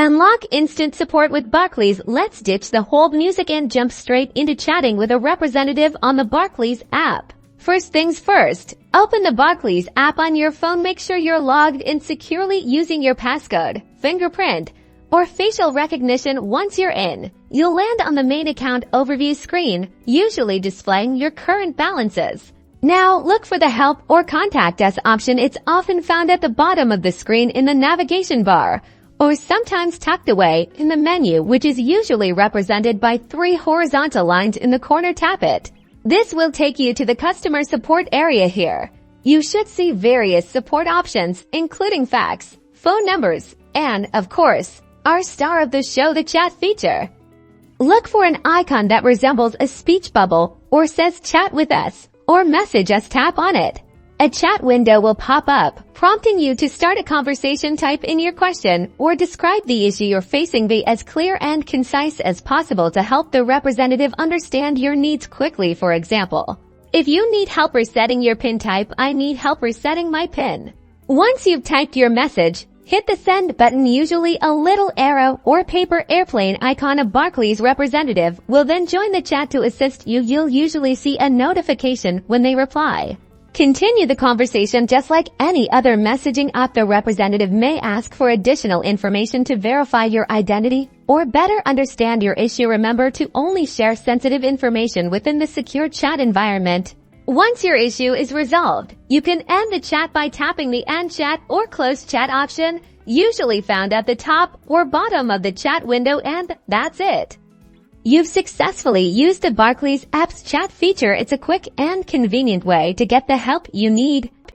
Unlock instant support with Barclays. Let's ditch the hold music and jump straight into chatting with a representative on the Barclays app. First things first, open the Barclays app on your phone. Make sure you're logged in securely using your passcode, fingerprint, or facial recognition. Once you're in, you'll land on the main account overview screen, usually displaying your current balances. Now, look for the Help or Contact Us option. It's often found at the bottom of the screen in the navigation bar, or sometimes tucked away in the menu, which is usually represented by 3 horizontal lines in the corner. Tap it. This will take you to the customer support area. Here, you should see various support options, including fax, phone numbers, and, of course, our star of the show, the chat feature. Look for an icon that resembles a speech bubble or says Chat with Us or Message Us. Tap on it. A chat window will pop up, prompting you to start a conversation. Type in your question or describe the issue you're facing. Be as clear and concise as possible to help the representative understand your needs quickly. For example, if you need help resetting your PIN, type, "I need help resetting my PIN." Once you've typed your message, hit the send button. Usually a little arrow or paper airplane icon. A Barclays representative will then join the chat to assist you. You'll usually see a notification when they reply. Continue the conversation just like any other messaging app. The representative may ask for additional information to verify your identity or better understand your issue. Remember to only share sensitive information within the secure chat environment. Once your issue is resolved, you can end the chat by tapping the End Chat or Close Chat option, usually found at the top or bottom of the chat window, and that's it. You've successfully used the Barclays app's chat feature. It's a quick and convenient way to get the help you need.